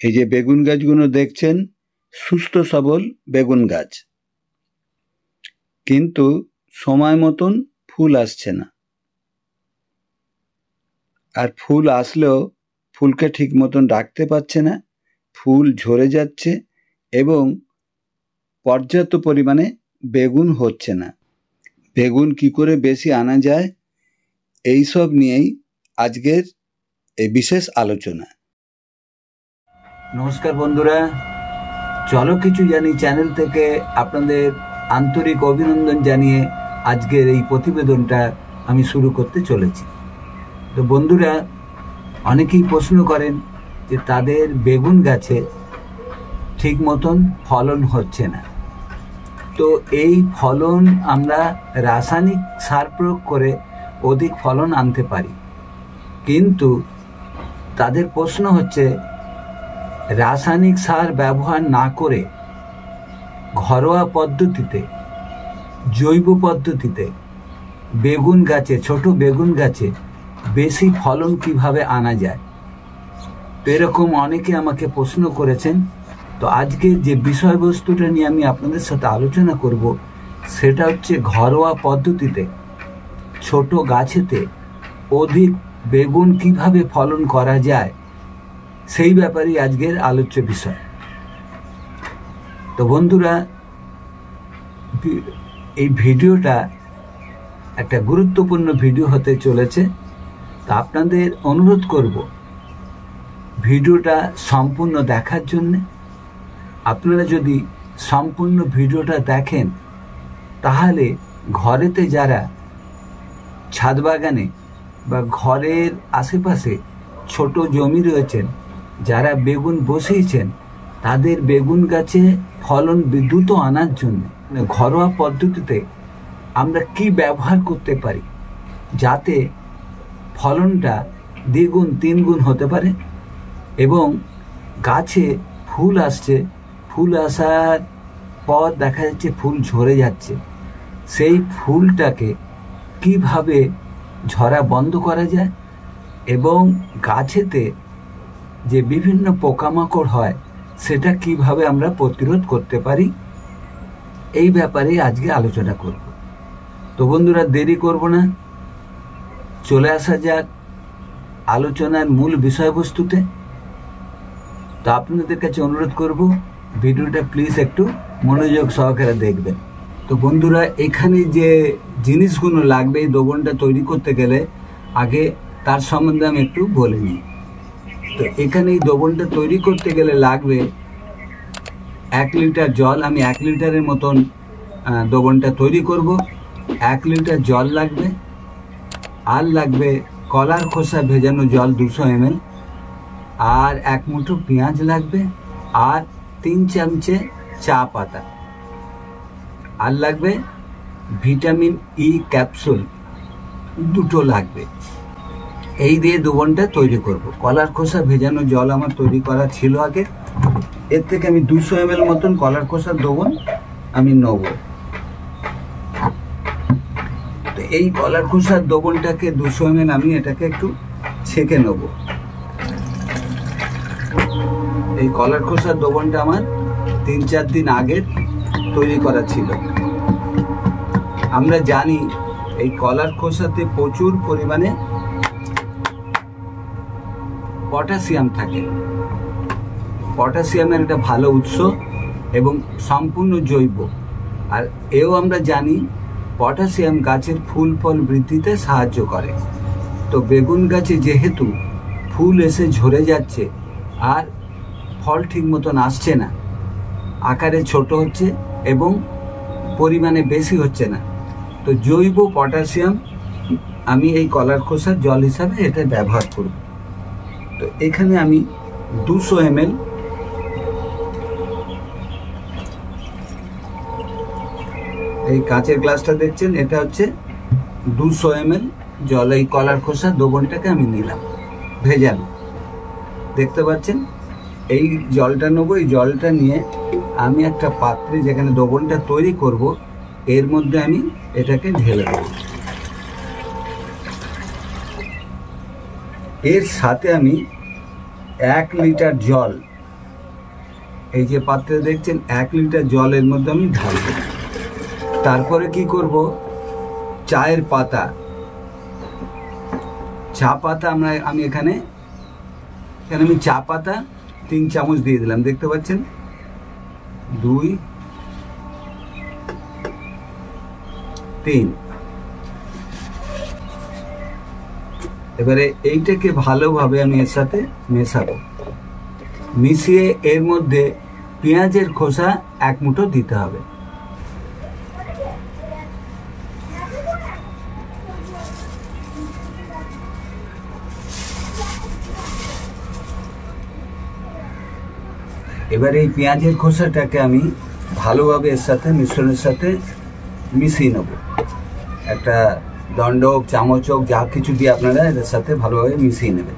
এই যে বেগুন গাছগুলো দেখছেন সুস্থ সবল বেগুন গাছ, কিন্তু সময় মতন ফুল আসছে না। আর ফুল আসলেও ফুলকে ঠিক মতন রাখতে পারছে না, ফুল ঝরে যাচ্ছে এবং পর্যাপ্ত পরিমাণে বেগুন হচ্ছে না। বেগুন কি করে বেশি আনা যায়, এইসব নিয়েই আজকের এই বিশেষ আলোচনা। নমস্কার বন্ধুরা, চলো কিছু জানি চ্যানেল থেকে আপনাদের আন্তরিক অভিনন্দন জানিয়ে আজকের এই প্রতিবেদনটা আমি শুরু করতে চলেছি। তো বন্ধুরা, অনেকেই প্রশ্ন করেন যে তাদের বেগুন গাছে ঠিক মতন ফলন হচ্ছে না। তো এই ফলন আমরা রাসায়নিক সার প্রয়োগ করে অধিক ফলন আনতে পারি, কিন্তু তাদের প্রশ্ন হচ্ছে রাসায়নিক সার ব্যবহার না করে ঘরোয়া পদ্ধতিতে, জৈব পদ্ধতিতে বেগুন গাছে, ছোট বেগুন গাছে বেশি ফলন কিভাবে আনা যায়। তো এরকম অনেকে আমাকে প্রশ্ন করেছেন। তো আজকে যে বিষয়বস্তুটা নিয়ে আমি আপনাদের সাথে আলোচনা করব সেটা হচ্ছে ঘরোয়া পদ্ধতিতে ছোট গাছেতে অধিক বেগুন কিভাবে ফলন করা যায়, সেই ব্যাপারেই আজকের আলোচ্য বিষয়। তো বন্ধুরা, এই ভিডিওটা একটা গুরুত্বপূর্ণ ভিডিও হতে চলেছে। তা আপনাদের অনুরোধ করব ভিডিওটা সম্পূর্ণ দেখার জন্যে। আপনারা যদি সম্পূর্ণ ভিডিওটা দেখেন তাহলে ঘরেতে যারা ছাদ বাগানে বা ঘরের আশেপাশে ছোট জমি রয়েছেন, যারা বেগুন বসিয়েছেন, তাদের বেগুন গাছে ফলন দ্রুত আনার জন্য ঘরোয়া পদ্ধতিতে আমরা কি ব্যবহার করতে পারি যাতে ফলনটা দ্বিগুণ তিনগুণ হতে পারে এবং গাছে ফুল আসছে, ফুল আসার পর দেখা যাচ্ছে ফুল ঝরে যাচ্ছে, সেই ফুলটাকে কিভাবে ঝরা বন্ধ করা যায় এবং গাছেতে যে বিভিন্ন পোকামাকড় হয় সেটা কিভাবে আমরা প্রতিরোধ করতে পারি, এই ব্যাপারে আজকে আলোচনা করব। তো বন্ধুরা, দেরি করব না, চলে আসা যাক আলোচনার মূল বিষয়বস্তুতে। তো আপনাদের কাছে অনুরোধ করব ভিডিওটা প্লিজ একটু মনোযোগ সহকারে দেখবেন। তো বন্ধুরা, এখানে যে জিনিসগুলো লাগবে এই দোবনটা তৈরি করতে গেলে আগে তার সম্বন্ধে আমি একটু বলে নিই। তো এখানে এই দোবনটা তৈরি করতে গেলে লাগবে 1 লিটার জল। আমি 1 লিটারের মতন দোবনটা তৈরি করব। 1 লিটার জল লাগবে, আর লাগবে কলার খোসা ভেজানো জল 200 ml, আর 1 মুঠো পেঁয়াজ লাগবে, আর 3 চামচে চা পাতা, আর লাগবে ভিটামিন ই ক্যাপসুল 2টো লাগবে। এই দিয়ে দোবনটা তৈরি করব। কলার খোসা ভেজানো জল আমার তৈরি করা ছিল আগে, এর থেকে আমি 200 ml মতন কলার খোসার দোবন আমি নেব। তো এই কলার খোসার দোবনটাকে 200 ml আমি এটাকে একটু ছেঁকে নেব। এই কলার খোসার দোবনটা আমার 3-4 দিন আগে তৈরি করা ছিল। আমরা জানি এই কলার খোসাতে প্রচুর পরিমাণে পটাশিয়াম থাকে। পটাশিয়ামের একটা ভালো উৎস এবং সম্পূর্ণ জৈব। আর এও আমরা জানি পটাশিয়াম গাছের ফুল ফল বৃদ্ধিতে সাহায্য করে। তো বেগুন গাছে যেহেতু ফুল এসে ঝরে যাচ্ছে আর ফল ঠিক মতন আসছে না, আকারে ছোট হচ্ছে এবং পরিমাণে বেশি হচ্ছে না, তো জৈব পটাশিয়াম আমি এই কলার খোসার জল হিসাবে এটা ব্যবহার করব। তো এখানে আমি 200 ml এই কাঁচের গ্লাসটা দেখছেন, এটা হচ্ছে 200 ml জল। এই কলার খোসার দোবনটাকে আমি নিলাম ভেজানো, দেখতে পাচ্ছেন। এই জলটা নেবো। এই জলটা নিয়ে আমি একটা পাত্রে যেখানে দোবনটা তৈরি করব এর মধ্যে আমি এটাকে ঢেলে দেব। এর সাথে আমি 1 লিটার জল এই যে পাত্রে দেখছেন 1 লিটার জলের মধ্যে আমি ঢালব। তারপরে কি করব, চায়ের পাতা, চা পাতা আমি এখানে আমি চা পাতা 3 চামচ দিয়ে দিলাম, দেখতে পাচ্ছেন 2 3। এবারে এইটাকে ভালোভাবে আমি এর সাথে মেশাবো। মিশিয়ে এর মধ্যে পেঁয়াজের খোসা 1 মুঠো দিতে হবে। এবার এই পেঁয়াজের খোসাটাকে আমি ভালোভাবে এর সাথে মিশ্রণের সাথে মিশিয়ে নেব। একটা দণ্ড হোক, চামচ হোক, যা কিছু দিয়ে আপনারা এর সাথে ভালোভাবে মিশিয়ে নেবেন।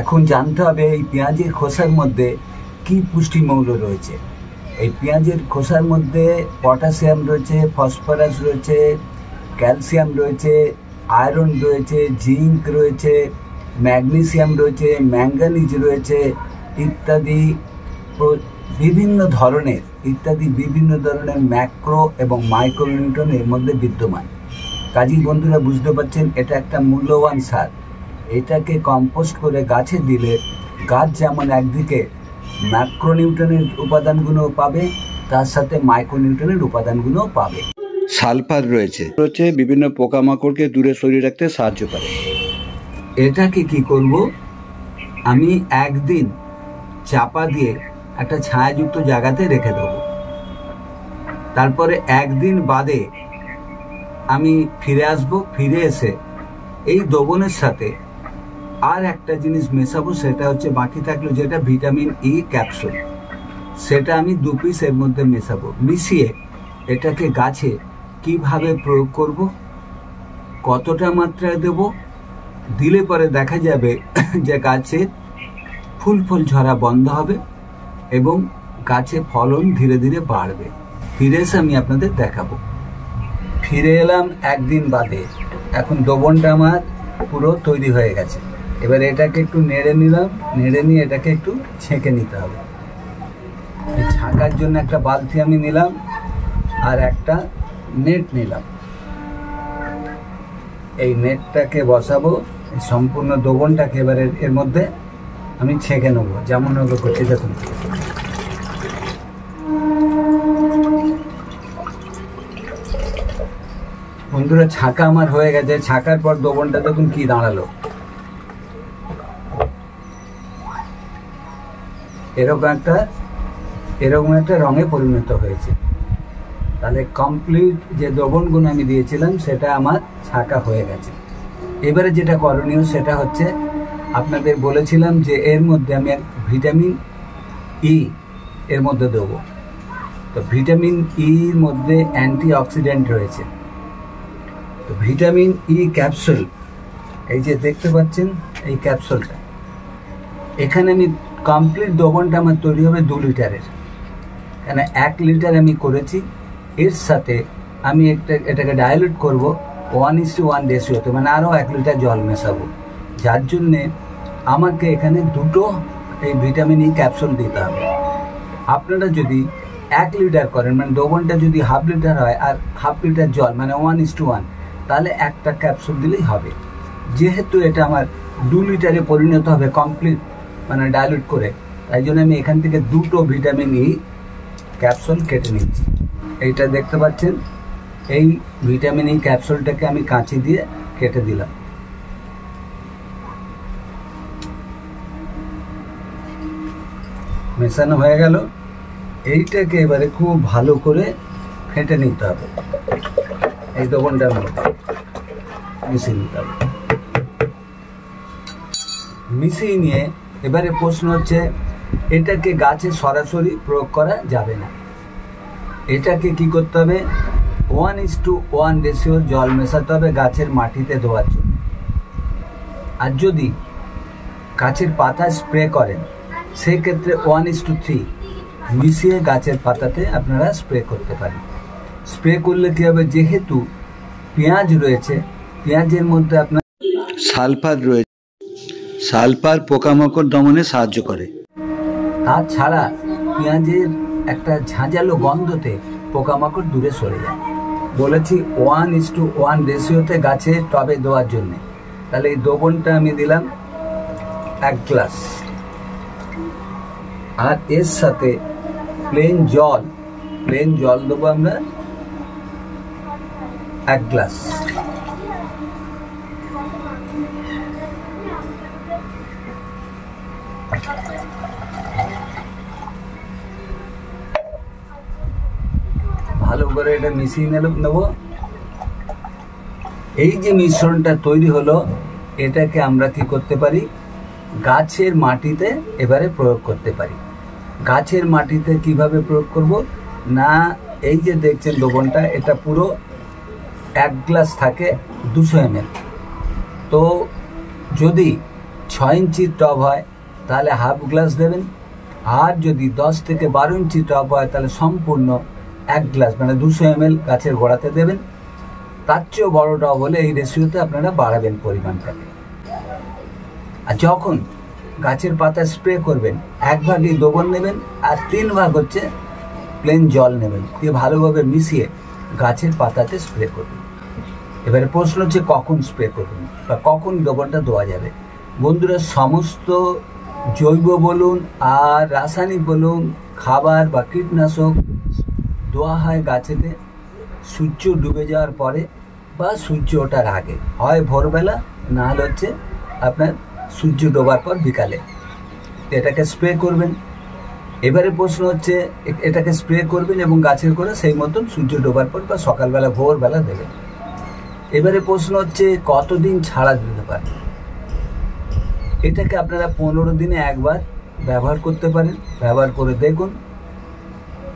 এখন জানতে হবে এই পেঁয়াজের খোসার মধ্যে কি পুষ্টিমৌল রয়েছে। এই পেঁয়াজের খোসার মধ্যে পটাশিয়াম রয়েছে, ফসফরাস রয়েছে, ক্যালসিয়াম রয়েছে, আয়রন রয়েছে, জিঙ্ক রয়েছে, ম্যাগনেসিয়াম রয়েছে, ম্যাঙ্গানিজ রয়েছে ইত্যাদি বিভিন্ন ধরনের ম্যাক্রো এবং মাইক্রোনিউট্রন এর মধ্যে বিদ্যমান। কাজী বন্ধুরা বুঝতে পারছেন, এটা একটা মূল্যবান সার। এটাকে কম্পোস্ট করে গাছে দিলে গাছ যেমন একদিকে ম্যাক্রোনিউট্রনের উপাদানগুলো পাবে, তার সাথে মাইক্রোনিউট্রনের উপাদানগুলো পাবে। সালফার রয়েছে বিভিন্ন পোকামাকড়কে দূরে সরিয়ে রাখতে সাহায্য করে। এটাকে কি করব, আমি একদিন চাপা দিয়ে একটা ছায়াযুক্ত জায়গাতে রেখে দেবো। তারপরে একদিন বাদে আমি ফিরে আসব। ফিরে এসে এই দ্রবণের সাথে আর একটা জিনিস মেশাবো, সেটা হচ্ছে বাকি থাকলো যেটা ভিটামিন ই ক্যাপসুল। সেটা আমি 2 পিস এর মধ্যে মেশাবো। মিশিয়ে এটাকে গাছে কিভাবে প্রয়োগ করব, কতটা মাত্রায় দেব, দিলে পরে দেখা যাবে যে গাছে ফুল ঝরা বন্ধ হবে এবং গাছে ফলন ধীরে ধীরে বাড়বে। ফিরে এসে আমি আপনাদের দেখাবো। ফিরে এলাম একদিন বাদে। এখন দ্রবণটা আমার পুরো তৈরি হয়ে গেছে। এবার এটাকে একটু নেড়ে নিলাম, নেড়ে নিয়ে এটাকে একটু ছেঁকে নিতে হবে। ছাঁকার জন্য একটা বালতি আমি নিলাম আর একটা নেট নিলাম। এই নেটটাকে বসাবো, সম্পূর্ণ দ্রবণটাকে এবার এর মধ্যে আমি ছেঁকে নেবো, যেমন ওগুলো করছি দেখুন। বন্ধুরা ছাঁকা আমার হয়ে গেছে। ছাঁকার পর দ্রবণটা দেখুন কি দাঁড়ালো, এরকম একটা রঙে পরিণত হয়েছে। তাহলে কমপ্লিট যে দ্রবণগুলো আমি দিয়েছিলাম সেটা আমার ছাঁকা হয়ে গেছে। এবারে যেটা করণীয় সেটা হচ্ছে, আপনাদের বলেছিলাম যে এর মধ্যে আমি ভিটামিন ই এর মধ্যে দেবো। তো ভিটামিন ইর মধ্যে অ্যান্টিঅক্সিডেন্ট রয়েছে। তো ভিটামিন ই ক্যাপসুল, এই যে দেখতে পাচ্ছেন এই ক্যাপসুলটা, এখানে আমি কমপ্লিট দ্রবণটা আমার তৈরি হবে 2 লিটারের। এখানে 1 লিটার আমি করেছি। এর সাথে আমি এটাকে ডাইলুট করব 1:1 রেশিওতে, মানে আরও 1 লিটার জল মেশাবো। যার জন্যে আমাকে এখানে 2টো এই ভিটামিন ই ক্যাপসুল দিতে হবে। আপনারা যদি 1 লিটার করেন, মানে দ্রবণটা যদি 1/2 লিটার হয় আর 1/2 লিটার জল, মানে 1:1, তাহলে একটা ক্যাপসুল দিলেই হবে। যেহেতু এটা আমার 2 লিটারে পরিণত হবে কমপ্লিট, মানে ডাইলুট করে, তাই জন্য আমি এখান থেকে 2টো ভিটামিন ই ক্যাপসুল কেটে নিচ্ছি। এইটা দেখতে পাচ্ছেন, এই ভিটামিন ই ক্যাপসুলটাকে আমি কাঁচি দিয়ে কেটে দিলাম। মেশানো হয়ে গেল। এইটাকে এবারে খুব ভালো করে ফেটে নিতে হবে, এই দ্রবণটার মধ্যে মিশিয়ে নিতে হবে। মিশিয়ে নিয়ে এবারে প্রশ্ন হচ্ছে, এটাকে গাছে সরাসরি প্রয়োগ করা যাবে না। এটাকে কি করতে হবে, 1:1 রেশিওর জল মেশাতে হবে গাছের মাটিতে দেওয়ার জন্য। আর যদি গাছের পাতা স্প্রে করেন, সেক্ষেত্রে 1:3 মিশিয়ে গাছের পাতাতে আপনারা স্প্রে করতে পারেন। স্প্রে করলে কী হবে, যেহেতু পেঁয়াজ রয়েছে, পেঁয়াজের মধ্যে আপনার সালফার রয়েছে, সালফার পোকামাকড় দমনে সাহায্য করে। তাছাড়া পেঁয়াজের একটা ঝাঁঝালো গন্ধতে পোকামাকড় দূরে সরে যায়। বলেছি 1:1 রেশিওতে গাছে টবে দেওয়ার জন্যে। তাহলে এই দ্রবণটা আমি দিলাম 1 গ্লাস, আর এর সাথে প্লেন জল দেবো আমরা 1 গ্লাস। ভালো করে এটা মিশিয়ে নেব। এই যে মিশ্রণটা তৈরি হলো, এটাকে আমরা কি করতে পারি, গাছের মাটিতে এবারে প্রয়োগ করতে পারি। গাছের মাটিতে কিভাবে প্রয়োগ করব না, এই যে দেখছেন দ্রবণটা, এটা পুরো 1 গ্লাস থাকে 200 ml। তো যদি 6 ইঞ্চির টব হয় তাহলে হাফ গ্লাস দেবেন, আর যদি 10 থেকে 12 ইঞ্চি টব হয় তাহলে সম্পূর্ণ 1 গ্লাস মানে 200 ml গাছের গোড়াতে দেবেন। তার চেয়েও বড় টব হলে এই রেশিওতে আপনারা বাড়াবেন পরিমাণটাকে। আর যখন গাছের পাতা স্প্রে করবেন, 1 ভাগই দ্রবণ নেবেন আর 3 ভাগ হচ্ছে প্লেন জল নেবেন, দিয়ে ভালোভাবে মিশিয়ে গাছের পাতাতে স্প্রে করবেন। এবারে প্রশ্ন হচ্ছে কখন স্প্রে করবেন বা কখন দ্রবণটা দেওয়া যাবে। বন্ধুরা, সমস্ত জৈব বলুন আর রাসায়নিক বলুন, খাবার বা কীটনাশক দেওয়া হয় গাছেতে সূর্য ডুবে যাওয়ার পরে বা সূর্য ওঠার আগে, হয় ভোরবেলা, না হলে হচ্ছে আপনার সূর্য ডোবার পর বিকালে এটাকে স্প্রে করবেন। এবারে প্রশ্ন হচ্ছে এটাকে স্প্রে করবেন এবং গাছের করে সেই মতন সূর্য ডোবার পর বা সকালবেলা ভোরবেলা দেবেন। এবারে প্রশ্ন হচ্ছে কতদিন ছাড়া দিতে পারেন। এটাকে আপনারা 15 দিনে একবার ব্যবহার করতে পারেন। ব্যবহার করে দেখুন,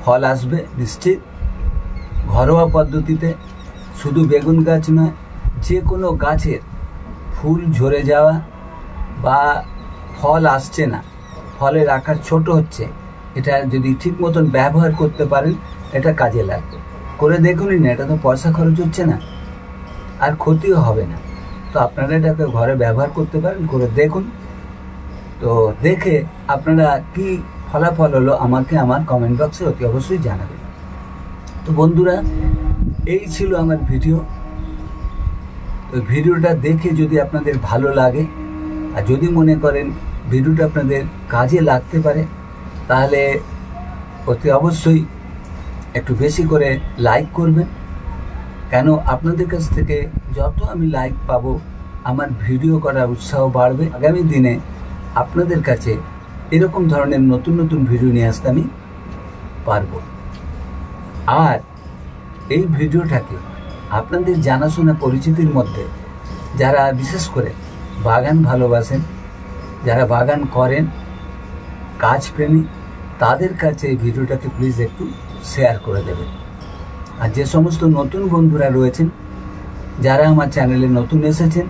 ফল আসবে নিশ্চিত। ঘরোয়া পদ্ধতিতে শুধু বেগুন গাছ নয়, যে কোনো গাছের ফুল ঝরে যাওয়া বা ফল আসছে না, ফলের আকার ছোট হচ্ছে, এটা যদি ঠিক মতন ব্যবহার করতে পারেন এটা কাজে লাগবে। করে দেখুনই না, এটা তো পয়সা খরচ হচ্ছে না আর ক্ষতিও হবে না। তো আপনারা এটাকে ঘরে ব্যবহার করতে পারেন, করে দেখুন। তো দেখে আপনারা কি ফলাফল হলো আমাকে আমার কমেন্ট বক্সে অতি অবশ্যই জানাবেন। তো বন্ধুরা, এই ছিল আমার ভিডিও। তো ভিডিওটা দেখে যদি আপনাদের ভালো লাগে আর যদি মনে করেন ভিডিওটা আপনাদের কাজে লাগতে পারে, তাহলে অতি অবশ্যই একটু বেশি করে লাইক করবেন। কেন, আপনাদের কাছ থেকে যত আমি লাইক পাবো আমার ভিডিও করার উৎসাহ বাড়বে। আগামী দিনে আপনাদের কাছে এরকম ধরনের নতুন নতুন ভিডিও নিয়ে আসতে আমি পারবো। আর এই ভিডিওটাকে আপনাদের জানাশোনা পরিচিতির মধ্যে যারা বিশেষ করে বাগান ভালোবাসেন, যারা বাগান করেন, গাছপ্রেমী, তাদের কাছে এই ভিডিওটাকে প্লিজ একটু শেয়ার করে দেবেন। আর যে সমস্ত নতুন বন্ধুরা রয়েছেন, যারা আমার চ্যানেলে নতুন এসেছেন,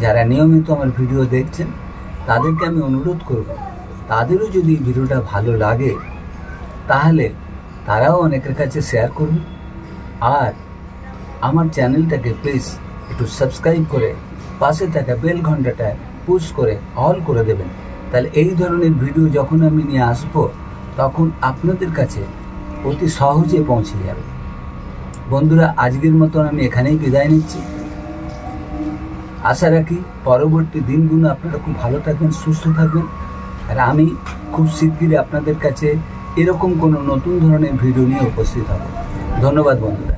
যারা নিয়মিত আমার ভিডিও দেখছেন, তাদেরকে আমি অনুরোধ করব, তাদেরও যদি ভিডিওটা ভালো লাগে তাহলে তারাও অনেকের কাছে শেয়ার করবেন। আর আমার চ্যানেলটাকে প্লিজ একটু সাবস্ক্রাইব করে পাশে থাকা বেল ঘন্টাটা পুশ করে অল করে দেবেন। তাহলে এই ধরনের ভিডিও যখন আমি নিয়ে আসবো তখন আপনাদের কাছে অতি সহজে পৌঁছে যাবে। বন্ধুরা, আজকের মতন আমি এখানেই বিদায় নিচ্ছি। আশা রাখি পরবর্তী দিনগুলো আপনারা খুব ভালো থাকবেন, সুস্থ থাকবেন। আর আমি খুব শিগগিরই আপনাদের কাছে এরকম কোনো নতুন ধরনের ভিডিও নিয়ে উপস্থিত হব। ধন্যবাদ বন্ধুরা।